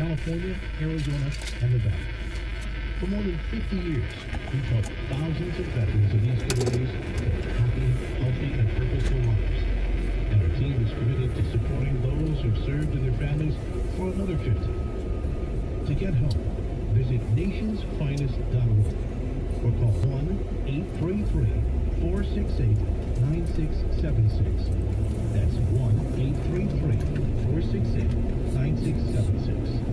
California, Arizona, and Nevada. For more than 50 years, we've helped thousands of veterans of these communities live happy, healthy, and purposeful lives. And our team is committed to supporting those who've served and their families for another 50. To get help, visit nationsfinest.org or call 1-833-468-9676. That's 1-833-468-9676.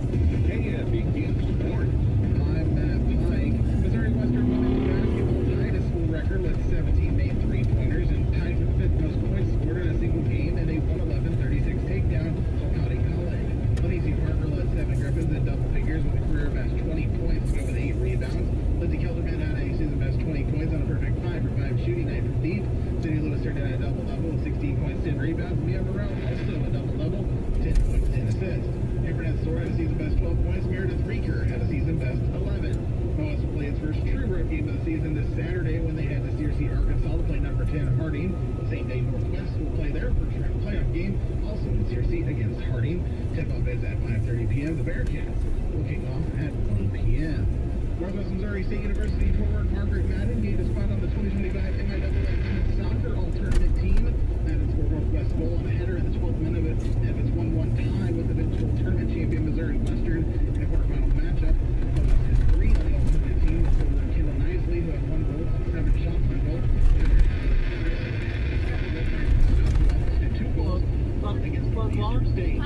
Hey, big deal sport. I'm Matt Pike. Missouri Western women's basketball tied a school record with 17 made three-pointers and tied for the fifth most points scored in a single game in a 111-36 takedown of Howdy College. Lacey Parker led 7 Griffins in double figures with a career best 20 points to go with 8 rebounds. Lindsay Kelderman had a season best 20 points on a perfect 5-for-5 shooting night from deep. Cindy Lewis turned in a double-double with 16 points, 10 rebounds. Mia Moreau also a double-double, 10 points, 10 assists. Burnett Store had a season best 12 points. Meredith Reeker had a season best 11. Moss will play its first true road game of the season this Saturday when they head to Searcy, Arkansas to play number 10 Harding. The same day Northwest will play their first round playoff game, also in Searcy against Harding. Tip-off is at 5:30 p.m. The Bearcats will kick off at 1 p.m. Northwest Missouri State University forward Margaret Madden gained a spot on the 2025 NIAA Women's Soccer All-Tournament team. Madden scored Northwest goal on a header in the 12th minute of its 1-1 tie with eventual tournament champion Missouri Western in a quarterfinal matchup. Opponents had 3 on the All-Tournament team, forward Kendall Nisley, who had 1 goal, 7 shots on goal. Did 2 goals against Eastern State.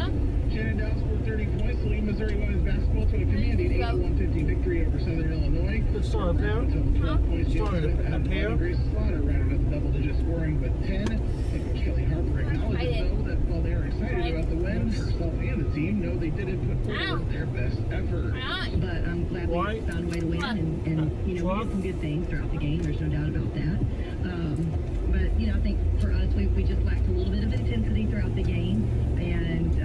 Shannon Dow scored 30 points to lead Missouri women's basketball to a commanding 81-50 victory over Southern Illinois. It's not a pair? Points It's not a pair? Grace Slaughter rounded up double-digit scoring with 10. And Coach Kelly Harper acknowledges, though, that while they are excited about the win, herself and the team know they didn't put forward their best effort. But I'm glad we found a way to win, and we did some good things throughout the game. There's no doubt about that. But I think for us, we just lacked a little bit of intensity throughout the game, and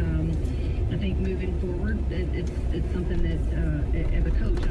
I think moving forward, it's something that as a coach,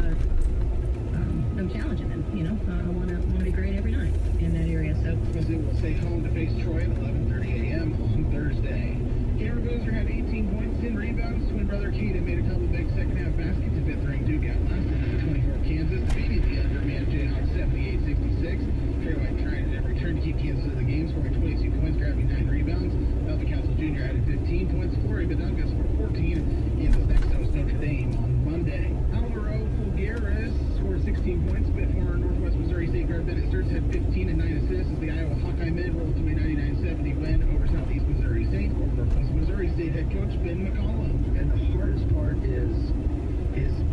I'm challenging them. I want to be great every night in that area. So Mizzou will stay home to face Troy at 11:30 a.m. on Thursday. Cameron Boozer had 18 points, 10 rebounds. Twin brother Keaton made a couple big second-half baskets. The fifth-ranked Duke outlasted number 24 Kansas, defeating the undermanned Jayhawks 78-66. Trey White tried at every turn to keep Kansas in the game, scoring 22 points, grabbing 9 rebounds. Melvin Council Jr. added 15 points. Corey Badunga scored 14. Kansas next hosts Notre Dame on Monday. Alvaro Fulgueres scored 16 points, but former Northwest Missouri State guard Bennett Sturts had 15 and 9 assists as the Iowa Hawkeye men rolled to a 99-70 win over Southeast Missouri State. Over Northwest Missouri State head coach Ben McCollum. And the hardest part is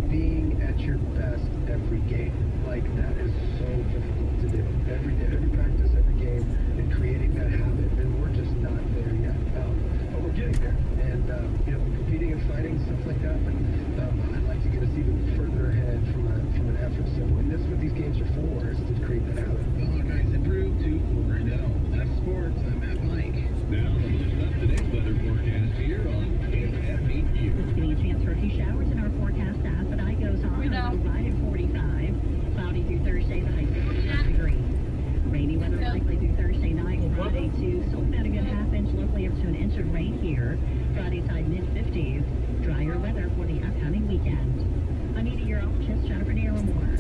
being at your best every game. Like, that is so difficult to do. Every day, every practice, every game, and creating that habit. And we're just not there yet. But we're getting there. And, competing and fighting, stuff like that. But I'd like to get us even further ahead from an effort. So, and that's what these games are for, is to create that habit. The Hawkeyes improved to 4-0. That's sports. I'm Matt Pike. Now, listen up today's weather forecast here on KFMU. there's going to be a chance for a few showers in our forecast as the night goes on. It'll be right at 45. Cloudy through Thursday, the high 66 degrees. Rainy weather likely through Thursday night. Friday too. Still about a good half-inch, locally up to an inch of rain here. Friday's high mid-50s. Drier weather for the upcoming weekend. I'm meteorologist Jennifer Neal-Moore.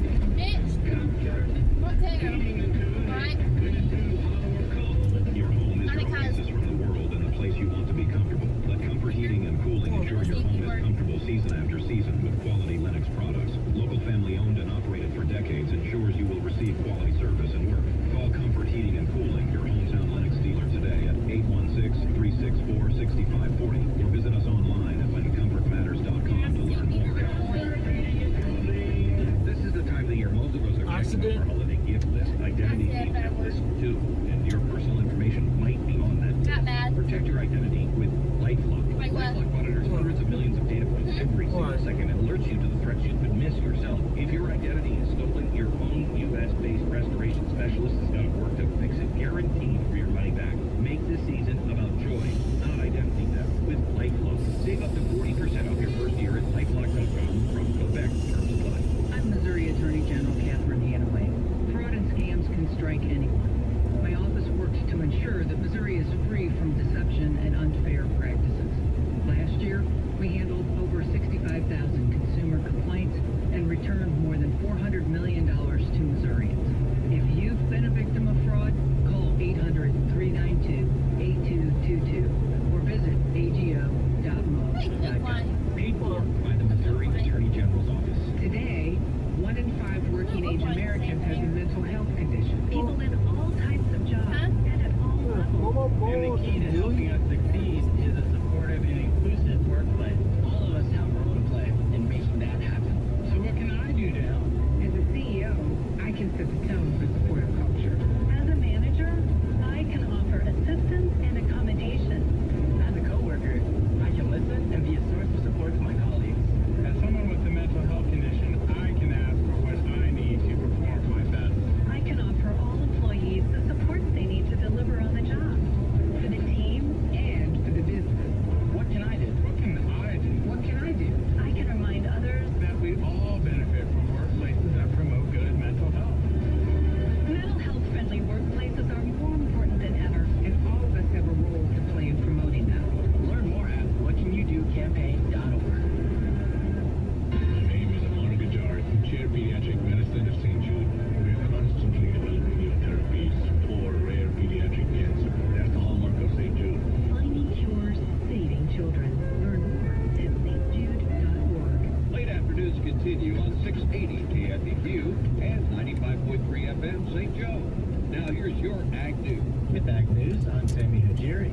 Your home is your oasis from the world and the place you want to be comfortable. Let Comfort Heating and Cooling ensure your home is comfortable season after season with quality Lennox products. Local family owned and operated for decades ensures you will receive quality service and work. Call Comfort Heating and Cooling, your hometown Lennox dealer today at 816-364-6540 or visit us online at LennoxComfortMatters.com to learn more. This is the time of the year most of us are checking our holiday gift list, identity thief gift list too, and your personal information might be on that list. Not bad. Protect your identity with LifeLock. Like what? LifeLock monitors hundreds of millions of data points every single second and alerts you to the threats you could miss yourself. If your identity is stolen, your own U.S.-based restoration specialist is going to work to fix it, guaranteed for your money back. Make this season about joy, not identity theft, with LifeLock. Save up to 40% off your first year at LifeLock.com from Quebec. Terms apply. I'm Missouri Attorney General Catherine Hanaway. Fraud and scams can strike anyone. My office works to ensure that Missouri is free from deception and unfair practices. Last year, we handled over 65,000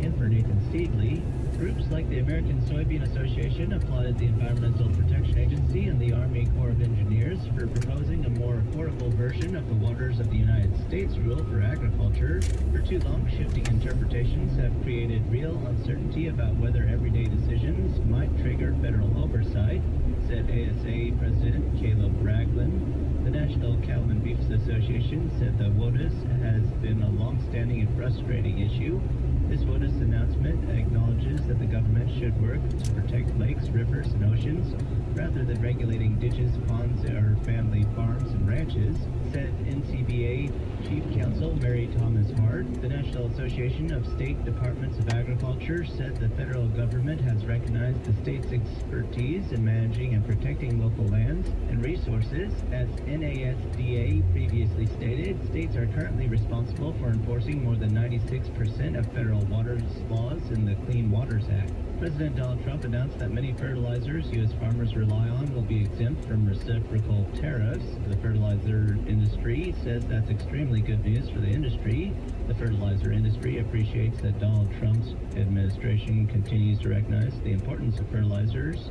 in for Nathan Steedley. Groups like the American Soybean Association applauded the Environmental Protection Agency and the Army Corps of Engineers for proposing a more affordable version of the Waters of the United States rule for agriculture. For too long, shifting interpretations have created real uncertainty about whether everyday decisions might trigger federal oversight, said ASA President Caleb Ragland. The National Cattle and Beef Association said the WOTUS has been a long-standing and frustrating issue. This WOTUS announcement acknowledges that the government should work to protect lakes, rivers, and oceans rather than regulating ditches, ponds, or family farms and ranches, said NCBA Chief Counsel Mary Thomas Hart. The National Association of State Departments of Agriculture said the federal government has recognized the state's expertise in managing and protecting local lands and resources. As NASDA previously stated, states are currently responsible for enforcing more than 96% of federal water laws in the Clean Waters Act. President Donald Trump announced that many fertilizers U.S. farmers rely on will be exempt from reciprocal tariffs. The fertilizer industry says that's extremely good news for the industry. The fertilizer industry appreciates that Donald Trump's administration continues to recognize the importance of fertilizers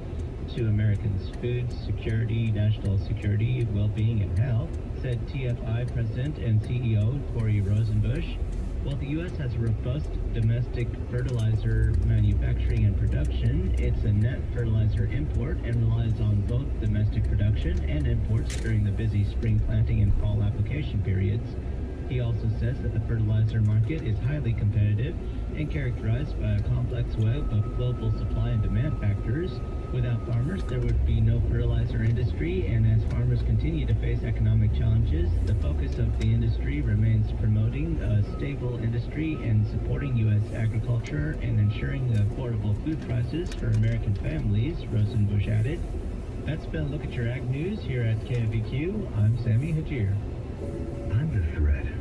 to Americans' food security, national security, well-being, and health, said TFI President and CEO Corey Rosenbusch. While the U.S. has a robust domestic fertilizer manufacturing and production, it's a net fertilizer import and relies on both domestic production and imports during the busy spring planting and fall application periods. He also says that the fertilizer market is highly competitive and characterized by a complex web of global supply and demand factors. Without farmers, there would be no fertilizer industry, and as farmers continue to face economic challenges, the focus of the industry remains promoting a stable industry and supporting U.S. agriculture and ensuring affordable food prices for American families, Rosenbusch added. That's been a look at your ag news here at KFEQ. I'm Sammy Hajir. I'm the threat.